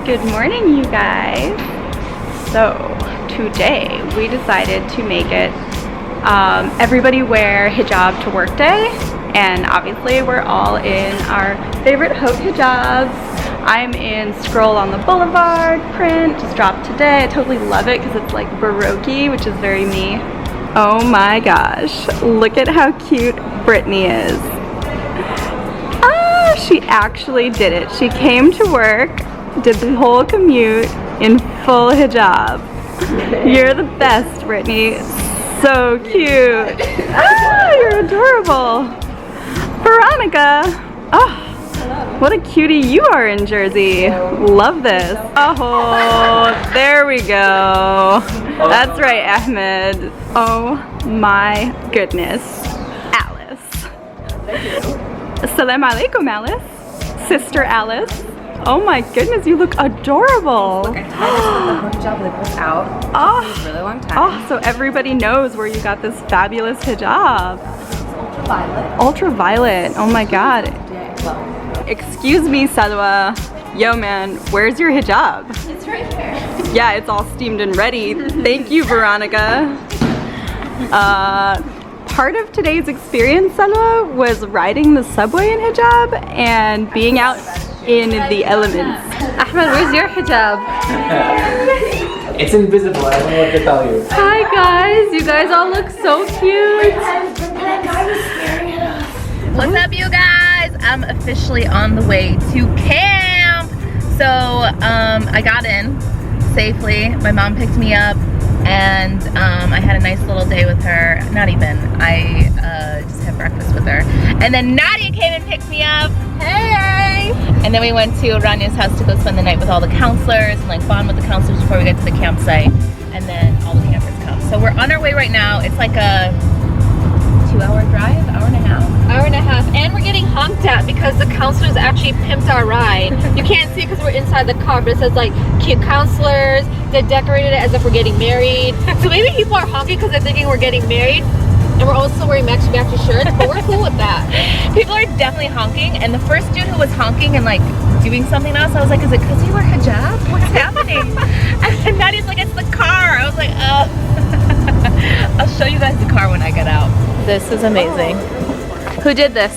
Good morning, you guys. So today we decided to make it everybody wear hijab to work day, and obviously we're all in our favorite Haute Hijabs. I'm in Scroll on the Boulevard print, just dropped today. I totally love it because it's like Baroque, which is very me. Oh my gosh, look at how cute Brittany is. Ah, she actually did it. She came to work, did the whole commute in full hijab. You're the best, Brittany. So cute. Ah, you're adorable. Veronica. Oh, what a cutie you are in Jersey. Love this. Oh, there we go. That's right, Ahmed. Oh my goodness. Alice. Salam alaikum, Alice. Sister Alice. Oh my goodness, you look adorable. Look, I tried this with the Haute Hijab like without. Oh, It was a really long time. oh, so everybody knows where you got this fabulous hijab. Ultraviolet. Ultraviolet. Oh my god. Well, Excuse me, Salwa. Yo man, where's your hijab? it's right here. Yeah, it's all steamed and ready. Thank you, Veronica. Part of today's experience, Salwa, was riding the subway in hijab and being out in the elements. Ahmed, where's your hijab? It's invisible, I don't know what to tell you. Hi guys, you guys all look so cute. What's up, you guys? I'm officially on the way to camp. So I got in safely. My mom picked me up, and I had a nice little day with her. Not even. I just had breakfast with her. And then Nadia came and picked me up. Hey! And then we went to Ranya's house to go spend the night with all the counselors and like bond with the counselors before we get to the campsite. And then all the campers come. So we're on our way right now. It's like a 2-hour drive, hour and a half. Hour and a half, and we're getting honked at because the counselors actually pimped our ride. You can't see because we're inside the car, but it says like cute counselors. They decorated it as if we're getting married. So maybe people are honking because they're thinking we're getting married, and we're also wearing matchy shirts, but we're cool with that. People are definitely honking, and the first dude who was honking and like doing something else, I was like, is it because you wear hijab? What's happening? And Nadia's like, it's the car. I was like, oh. I'll show you guys the car when I get out. This is amazing. Who did this?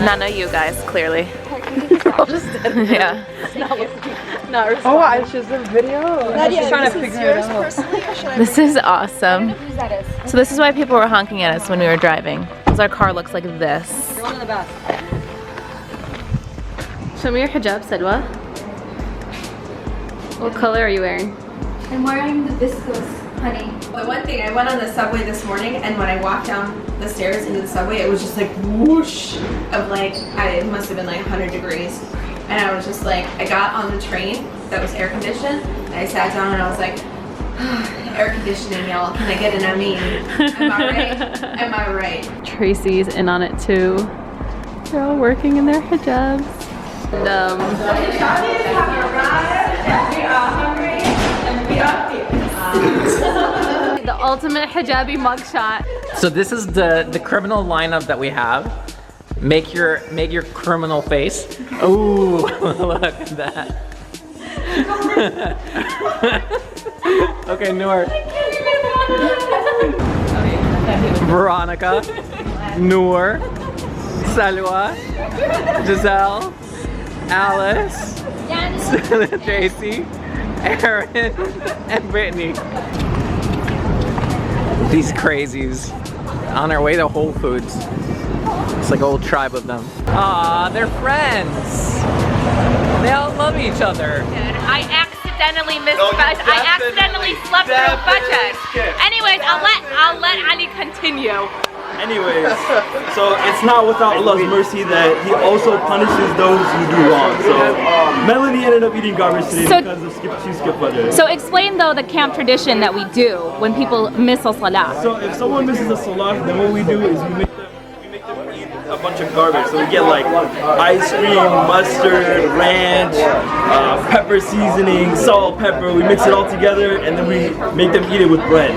None of you guys, clearly. Yeah. Oh, I should the video. I'm just trying to figure it out. This is awesome. So this is why people were honking at us when we were driving. Because our car looks like this. Show me your hijab, Sadwa. What color are you wearing? I'm wearing the viscose, honey. The one thing, I went on the subway this morning, and when I walked down the stairs into the subway, it was just like whoosh of like, it must have been like 100 degrees. And I was just like, I got on the train that was air conditioned, and I sat down and I was like, air conditioning, y'all, can I get an Amin? Am I right? Am I right? Tracy's in on it too. They're all working in their hijabs. And, the ultimate hijabi mugshot. So this is the criminal lineup that we have. Make your criminal face. Ooh, look at that. Okay, Noor. Veronica, Noor, Salwa, Giselle, Alice, Tracy, Aaron, and Brittany. These crazies on our way to Whole Foods. It's like a whole tribe of them. Aw, they're friends. They all love each other. I accidentally accidentally slept through budget. Anyways, I'll let Ali continue. Anyways, so it's not without Allah's mercy that He also punishes those who do wrong. So Melanie ended up eating garbage today because of she skipped budget. So explain though the camp tradition that we do when people miss a salah. So if someone misses a salah, then what we do is we make them eat a bunch of garbage. So we get like ice cream, mustard, ranch, pepper seasoning, salt, pepper. We mix it all together and then we make them eat it with bread.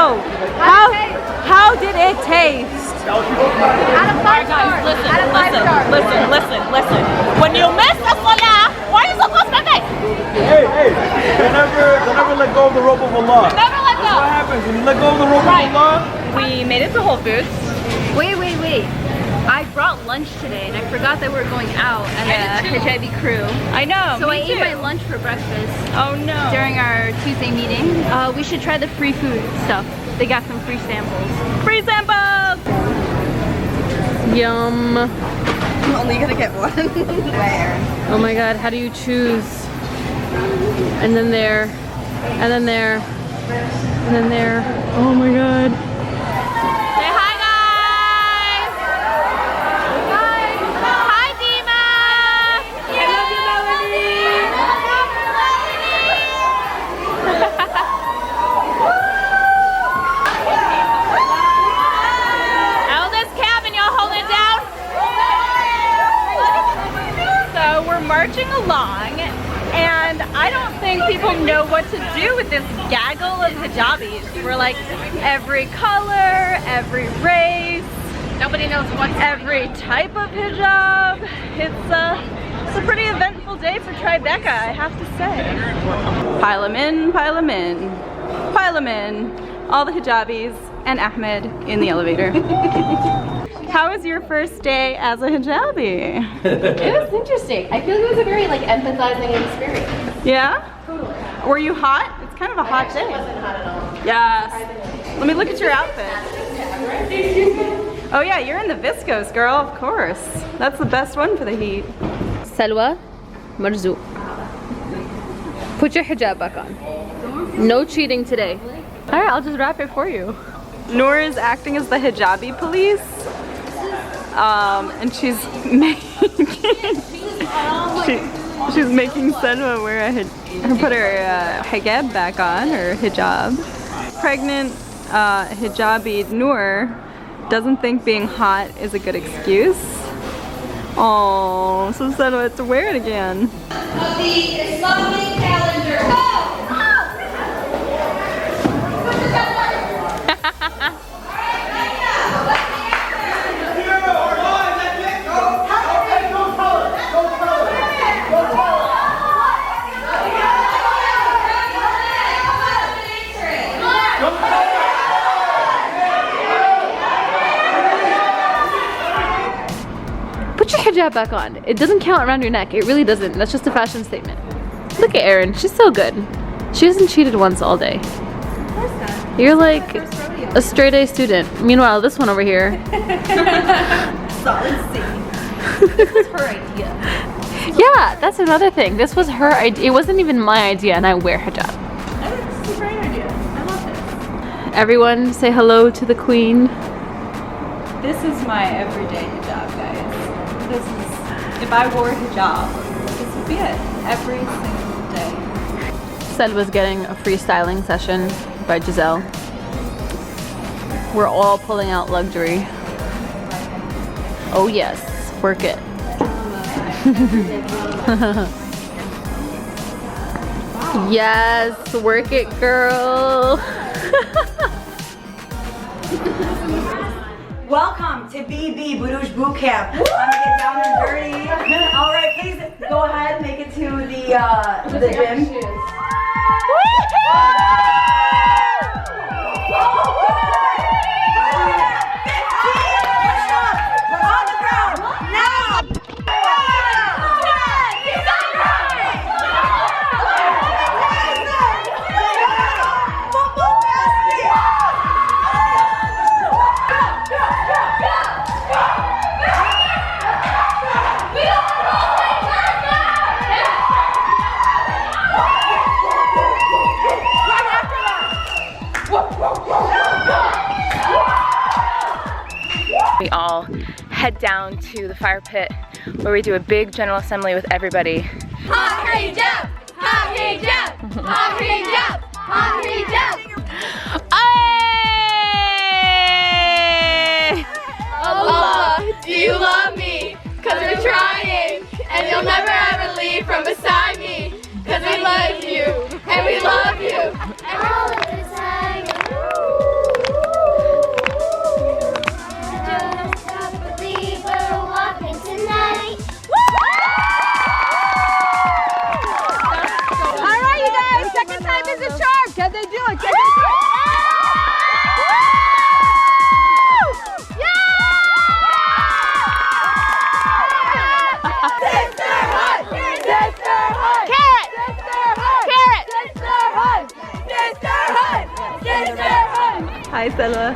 go. How did it taste? Out of 5 stars. Listen, Out of 5 stars. listen. When you miss a salah, why are you so close to me? Hey, they never let go of the rope of Allah. Never let What go. happens when you let go of the rope of Allah? We made it to Whole Foods. Wait. I brought lunch today and I forgot that we were going out as a hijabi crew. I know. So I me ate too. my lunch for breakfast Oh no. during our Tuesday meeting. We should try the free food stuff. They got some free samples. Free samples. Yum. I'm only gonna get one. Oh my god, how do you choose? And then there, and then there, and then there. Oh my god. Say hi, guys. Hi, Dima. I love you, Melanie. Eldest cabin, y'all hold it down. So we're marching along, and I don't think people know what to do with this gaggle of hijabis. We're like every color, every race, Nobody knows what's every type of hijab. It's a pretty eventful day for Tribeca, I have to say. Pile 'em in, pile 'em in, pile 'em in. All the hijabis and Ahmed in the elevator. How was your first day as a hijabi? It was interesting. I feel like it was a very like empathizing experience. Yeah? Were you hot? It's kind of a hot day. It wasn't hot at all. Yes. Let me look at your outfit. Oh yeah, you're in the viscose, girl, of course. That's the best one for the heat. Salwa, marzouk. Put your hijab back on. No cheating today. All right, I'll just wrap it for you. Noor is acting as the hijabi police. And she's making she's making Salwa wear put her hijab back on, her hijab. Pregnant hijabi Noor doesn't think being hot is a good excuse. Oh, so Salwa had to wear it again. Of the Islamic calendar. Put your hijab back on. It doesn't count around your neck. It really doesn't. That's just a fashion statement. Look at Erin. She's so good. She hasn't cheated once all day. You're like a straight A student. Meanwhile, this one over here. Solid C. This was her idea. Yeah, that's another thing. This was her idea. It wasn't even my idea, and I wear hijab. This is a great idea. I love this. Everyone say hello to the queen. This is my everyday hijab, guys. This is, if I wore hijab, this would be it. Every single day. Salwa's getting a freestyling session by Giselle. We're all pulling out luxury. Oh yes, work it. Yes, work it, girl. Welcome to BB Buruj Boot Camp. I'm gonna get down and dirty. All right, please go ahead, make it to the gym. We all head down to the fire pit where we do a big general assembly with everybody. Haute Hijab! Haute Hijab! Haute Hijab! Haute Hijab! Hey! Allah, do you love me? Cause we're trying, and you'll never ever leave from beside me. Cause we love you, and we love you, and we're all in this Hi, Stella.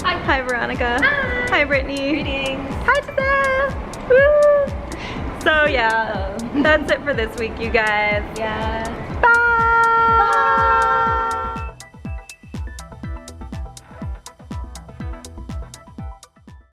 Hi. Hi, Veronica. Hi. Hi, Brittany. Greetings. Hi, Giselle. Woo! So yeah, that's it for this week, you guys. Yeah. Bye.